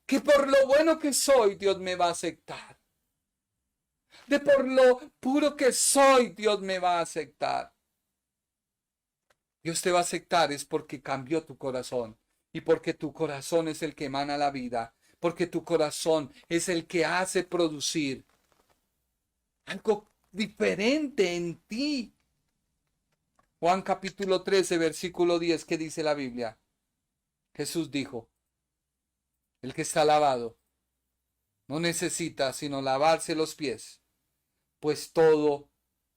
que por lo bueno que soy Dios me va a aceptar. De por lo puro que soy Dios me va a aceptar. Dios te va a aceptar es porque cambió tu corazón y porque tu corazón es el que emana la vida, porque tu corazón es el que hace producir algo diferente en ti. Juan capítulo 13, versículo 10, ¿qué dice la Biblia? Jesús dijo, el que está lavado no necesita sino lavarse los pies, pues todo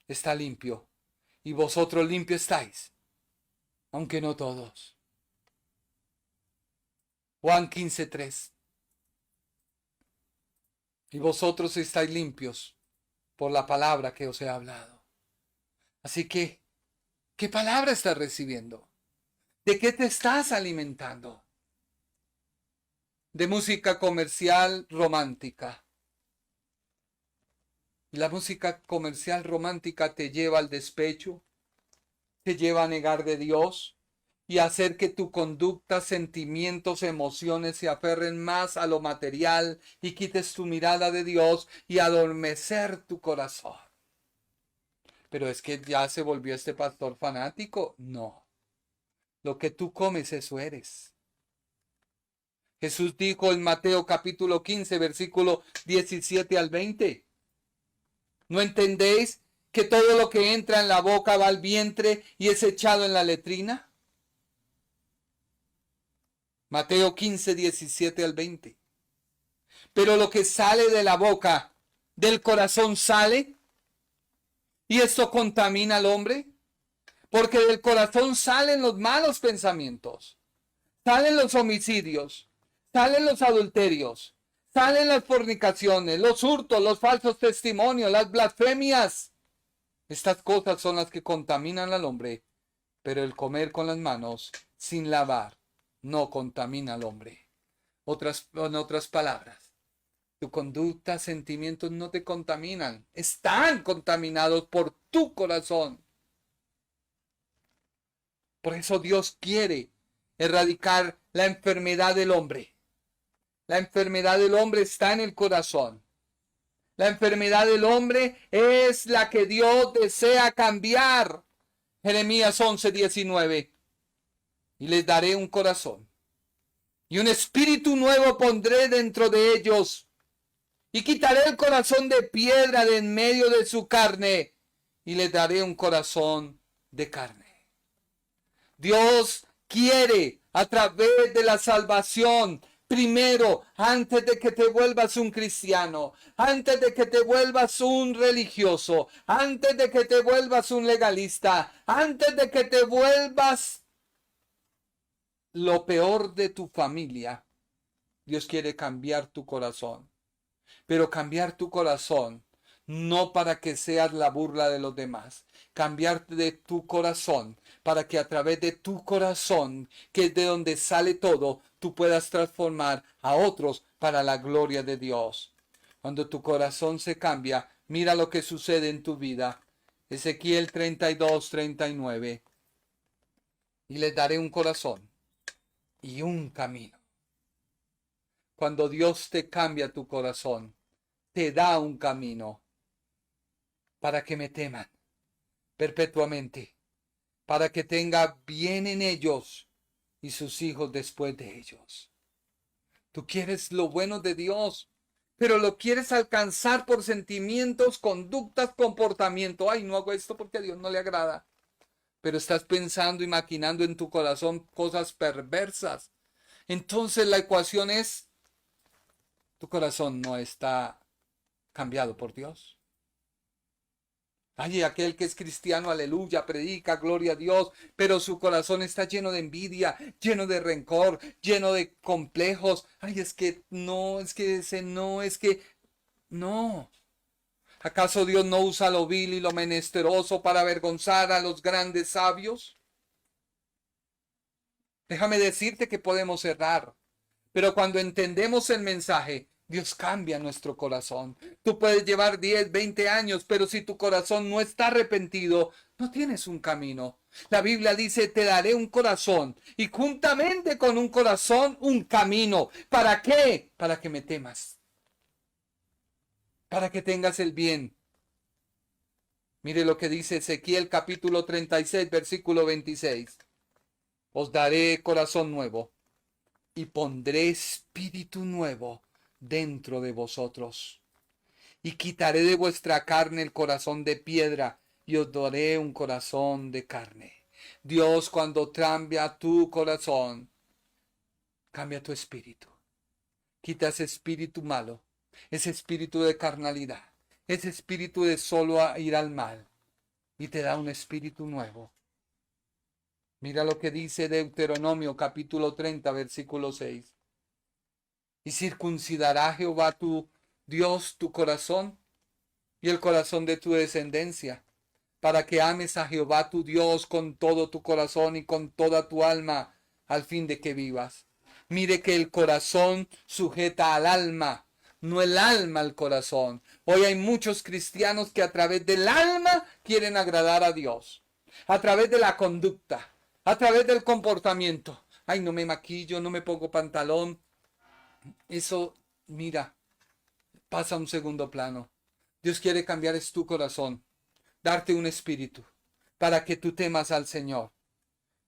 está limpio, y vosotros limpios estáis, aunque no todos. Juan 15:3. Y vosotros estáis limpios por la palabra que os he hablado. Así que, ¿qué palabra estás recibiendo? ¿De qué te estás alimentando? De música comercial romántica. Y la música comercial romántica te lleva al despecho, te lleva a negar de Dios y a hacer que tu conducta, sentimientos, emociones se aferren más a lo material y quites tu mirada de Dios y adormecer tu corazón. Pero es que ya se volvió este pastor fanático. No. Lo que tú comes, eso eres. Jesús dijo en Mateo capítulo 15, versículo 17 al 20. ¿No entendéis que todo lo que entra en la boca va al vientre y es echado en la letrina? Mateo 15, 17 al 20. Pero lo que sale de la boca, del corazón sale, y esto contamina al hombre, porque del corazón salen los malos pensamientos, salen los homicidios, salen los adulterios, salen las fornicaciones, los hurtos, los falsos testimonios, las blasfemias. Estas cosas son las que contaminan al hombre, pero el comer con las manos sin lavar no contamina al hombre. En otras palabras, tu conducta, sentimientos no te contaminan, están contaminados por tu corazón. Por eso Dios quiere erradicar la enfermedad del hombre. La enfermedad del hombre está en el corazón. La enfermedad del hombre es la que Dios desea cambiar. Jeremías 11:19. Y les daré un corazón, y un espíritu nuevo pondré dentro de ellos, y quitaré el corazón de piedra de en medio de su carne, y les daré un corazón de carne. Dios quiere, a través de la salvación, primero, antes de que te vuelvas un cristiano, antes de que te vuelvas un religioso, antes de que te vuelvas un legalista, antes de que te vuelvas lo peor de tu familia, Dios quiere cambiar tu corazón. Pero cambiar tu corazón no para que seas la burla de los demás. Cambiar de tu corazón para que a través de tu corazón, que es de donde sale todo, tú puedas transformar a otros para la gloria de Dios. Cuando tu corazón se cambia, mira lo que sucede en tu vida. Ezequiel 32:39. Y les daré un corazón y un camino. Cuando Dios te cambia tu corazón, te da un camino para que me teman perpetuamente, para que tenga bien en ellos y sus hijos después de ellos. Tú quieres lo bueno de Dios, pero lo quieres alcanzar por sentimientos, conductas, comportamiento. Ay, no hago esto porque a Dios no le agrada. pero estás pensando y maquinando en tu corazón cosas perversas. Entonces la ecuación es, tu corazón no está cambiado por Dios. Ay, aquel que es cristiano, aleluya, predica, gloria a Dios, pero su corazón está lleno de envidia, lleno de rencor, lleno de complejos. Ay, es que no, es que ese no, es que no. ¿Acaso Dios no usa lo vil y lo menesteroso para avergonzar a los grandes sabios? Déjame decirte que podemos errar, pero cuando entendemos el mensaje, Dios cambia nuestro corazón. Tú puedes llevar 10, 20 años, pero si tu corazón no está arrepentido, no tienes un camino. La Biblia dice, te daré un corazón y juntamente con un corazón, un camino. ¿Para qué? Para que me temas. Para que tengas el bien. Mire lo que dice Ezequiel capítulo 36, versículo 26. Os daré corazón nuevo y pondré espíritu nuevo dentro de vosotros. Y quitaré de vuestra carne el corazón de piedra y os daré un corazón de carne. Dios, cuando cambia tu corazón, cambia tu espíritu. Quita ese espíritu malo, ese espíritu de carnalidad, ese espíritu de solo ir al mal, y te da un espíritu nuevo. Mira lo que dice Deuteronomio capítulo 30, versículo 6. Y circuncidará Jehová tu Dios tu corazón y el corazón de tu descendencia, para que ames a Jehová tu Dios con todo tu corazón y con toda tu alma, al fin de que vivas. Mire que el corazón sujeta al alma, no el alma al corazón. Hoy hay muchos cristianos que a través del alma quieren agradar a Dios, a través de la conducta, a través del comportamiento. Ay, no me maquillo, no me pongo pantalón. Eso, mira, pasa a un segundo plano. Dios quiere cambiar es tu corazón, darte un espíritu, para que tú temas al Señor.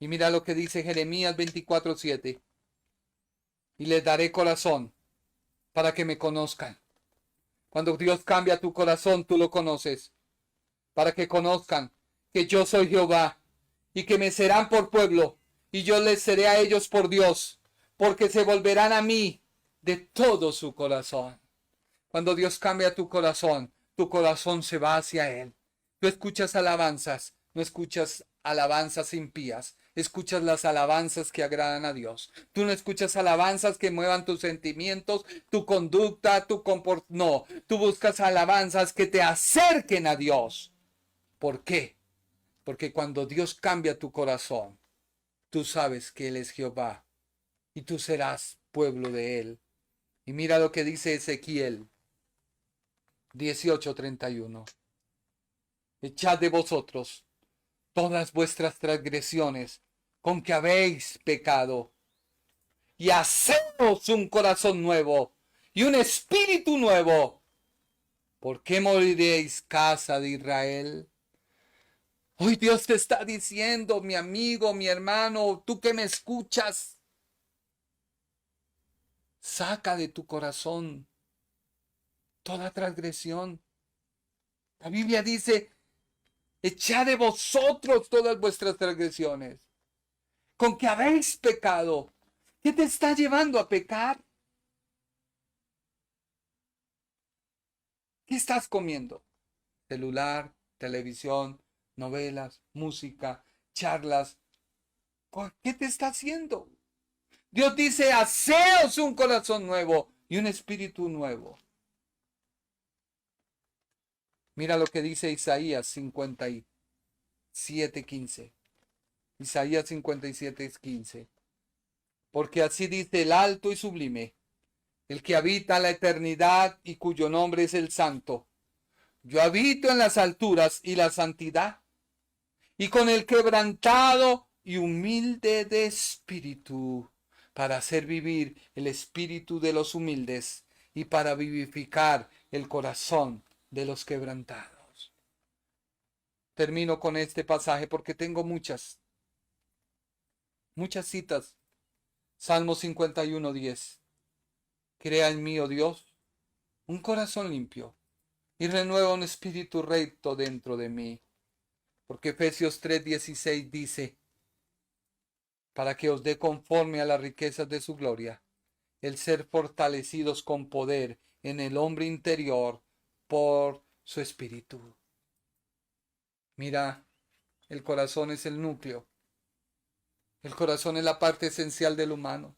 Y mira lo que dice Jeremías 24:7. Y les daré corazón para que me conozcan. Cuando Dios cambia tu corazón, tú lo conoces. Para que conozcan que yo soy Jehová y que me serán por pueblo y yo les seré a ellos por Dios, porque se volverán a mí de todo su corazón. Cuando Dios cambia tu corazón se va hacia Él. Tú escuchas alabanzas, no escuchas alabanzas impías. Escuchas las alabanzas que agradan a Dios. Tú no escuchas alabanzas que muevan tus sentimientos, tu conducta, tu comportamiento. No, tú buscas alabanzas que te acerquen a Dios. ¿Por qué? Porque cuando Dios cambia tu corazón, tú sabes que Él es Jehová y tú serás pueblo de Él. Y mira lo que dice Ezequiel 18:31. Echad de vosotros todas vuestras transgresiones con que habéis pecado, y haceos un corazón nuevo y un espíritu nuevo. ¿Por qué moriréis, casa de Israel? Hoy Dios te está diciendo, mi amigo, mi hermano, tú que me escuchas, saca de tu corazón toda transgresión. La Biblia dice, echad de vosotros todas vuestras transgresiones, con que habéis pecado. ¿Qué te está llevando a pecar? ¿Qué estás comiendo? Celular, televisión, novelas, música, charlas. ¿Qué te está haciendo? Dios dice, haceos un corazón nuevo y un espíritu nuevo. Mira lo que dice Isaías 57:15. Isaías 57:15. Porque así dice el alto y sublime, el que habita la eternidad y cuyo nombre es el Santo. Yo habito en las alturas y la santidad, y con el quebrantado y humilde de espíritu, para hacer vivir el espíritu de los humildes y para vivificar el corazón de los quebrantados. Termino con este pasaje porque tengo muchas citas. Salmo 51:10. Crea en mí, oh Dios, un corazón limpio y renueva un espíritu recto dentro de mí. Porque Efesios 3:16 dice, para que os dé conforme a las riquezas de su gloria, el ser fortalecidos con poder en el hombre interior por su espíritu. Mira, el corazón es el núcleo. El corazón es la parte esencial del humano.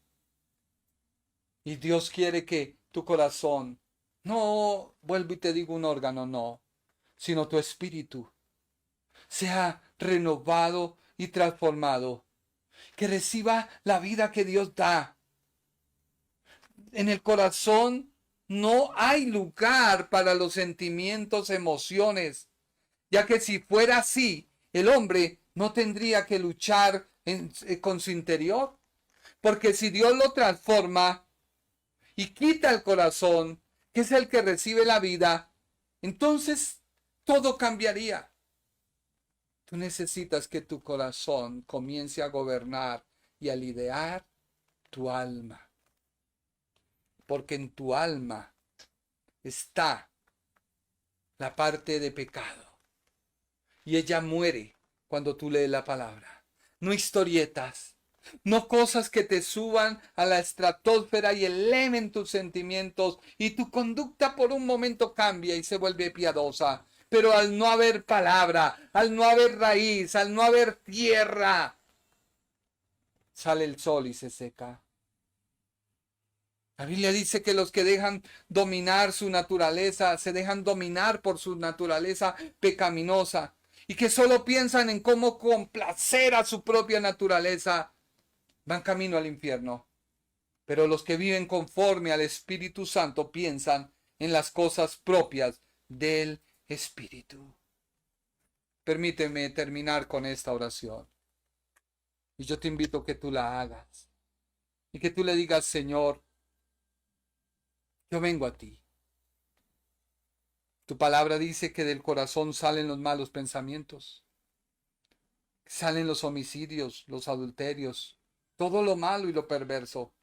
Y Dios quiere que tu corazón, no vuelvo y te digo un órgano, no, sino tu espíritu, sea renovado y transformado. Que reciba la vida que Dios da. En el corazón no hay lugar para los sentimientos, emociones, ya que si fuera así, el hombre no tendría que luchar con su interior. Porque si Dios lo transforma y quita el corazón, que es el que recibe la vida, entonces todo cambiaría. Tú necesitas que tu corazón comience a gobernar y a liderar tu alma. Porque en tu alma está la parte de pecado. Y ella muere cuando tú lees la palabra. No historietas, no cosas que te suban a la estratosfera y eleven tus sentimientos y tu conducta por un momento cambia y se vuelve piadosa. Pero al no haber palabra, al no haber raíz, al no haber tierra, sale el sol y se seca. La Biblia dice que los que dejan dominar su naturaleza, se dejan dominar por su naturaleza pecaminosa y que solo piensan en cómo complacer a su propia naturaleza, van camino al infierno. Pero los que viven conforme al Espíritu Santo piensan en las cosas propias del Espíritu. Permíteme terminar con esta oración. Y yo te invito a que tú la hagas. Y que tú le digas, Señor, yo vengo a ti. Tu palabra dice que del corazón salen los malos pensamientos. Salen los homicidios, los adulterios, todo lo malo y lo perverso.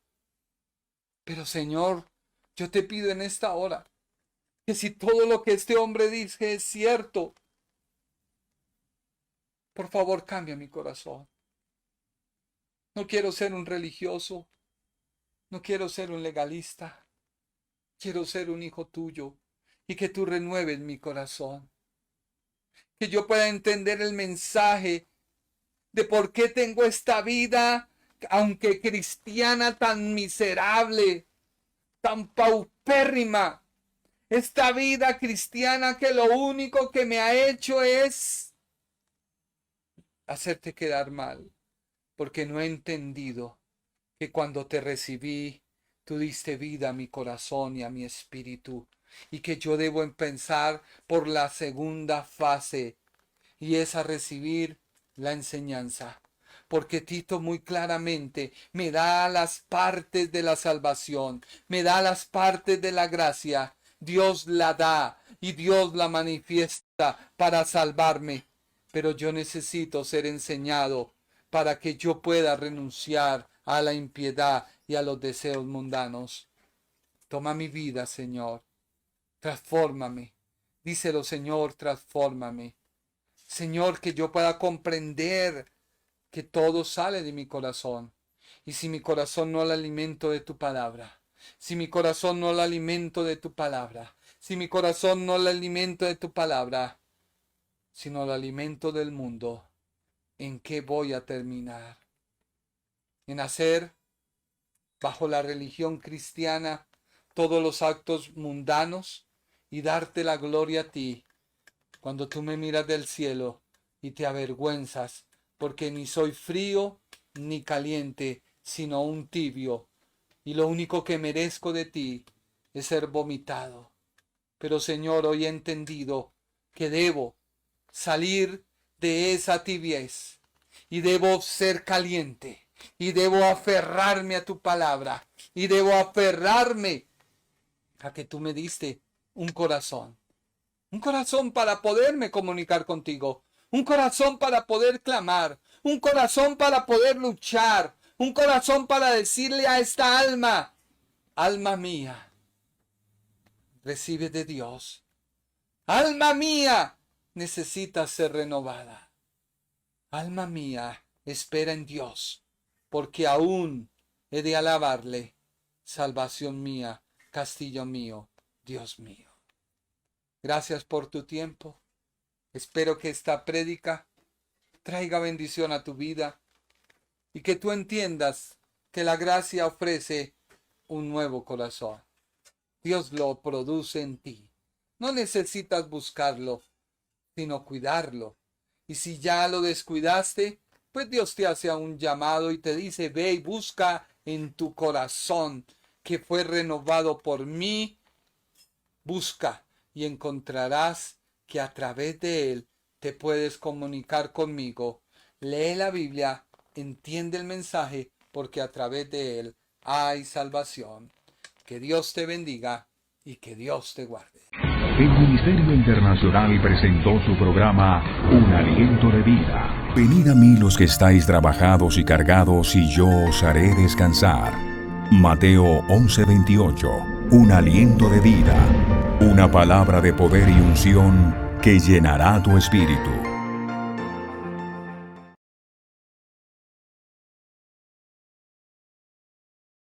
Pero Señor, yo te pido en esta hora que si todo lo que este hombre dice es cierto, por favor cambia mi corazón. No quiero ser un religioso, no quiero ser un legalista, quiero ser un hijo tuyo y que tú renueves mi corazón. Que yo pueda entender el mensaje de por qué tengo esta vida, aunque cristiana, tan miserable, tan paupérrima. Esta vida cristiana que lo único que me ha hecho es hacerte quedar mal, porque no he entendido que cuando te recibí, tú diste vida a mi corazón y a mi espíritu, y que yo debo empezar por la segunda fase, y es a recibir la enseñanza. Porque Tito muy claramente me da las partes de la salvación, me da las partes de la gracia. Dios la da y Dios la manifiesta para salvarme. Pero yo necesito ser enseñado para que yo pueda renunciar a la impiedad y a los deseos mundanos. Toma mi vida, Señor. Transfórmame. Díselo, Señor, transfórmame. Señor, que yo pueda comprender que todo sale de mi corazón. Y si mi corazón no lo alimento de tu palabra, si mi corazón no lo alimento de tu palabra, si mi corazón no lo alimento de tu palabra, sino lo alimento del mundo, ¿en qué voy a terminar? En hacer, bajo la religión cristiana, todos los actos mundanos y darte la gloria a ti, cuando tú me miras del cielo y te avergüenzas, porque ni soy frío ni caliente, sino un tibio, y lo único que merezco de ti es ser vomitado. Pero Señor, hoy he entendido que debo salir de esa tibiez y debo ser caliente y debo aferrarme a tu palabra y debo aferrarme a que tú me diste un corazón para poderme comunicar contigo, un corazón para poder clamar, un corazón para poder luchar, un corazón para decirle a esta alma, alma mía, recibe de Dios, alma mía, necesita ser renovada. Alma mía, espera en Dios, porque aún he de alabarle, salvación mía, castillo mío, Dios mío. Gracias por tu tiempo. Espero que esta prédica traiga bendición a tu vida y que tú entiendas que la gracia ofrece un nuevo corazón. Dios lo produce en ti. No necesitas buscarlo, sino cuidarlo. Y si ya lo descuidaste, pues Dios te hace un llamado y te dice, ve y busca en tu corazón que fue renovado por mí. Busca y encontrarás que a través de él te puedes comunicar conmigo. Lee la Biblia, entiende el mensaje, porque a través de él hay salvación. Que Dios te bendiga y que Dios te guarde.
El Ministerio Internacional presentó su programa Un Aliento de Vida. Venid a mí los que estáis trabajados y cargados, y yo os haré descansar. Mateo 11:28. Un aliento de vida. Una palabra de poder y unción que llenará tu espíritu.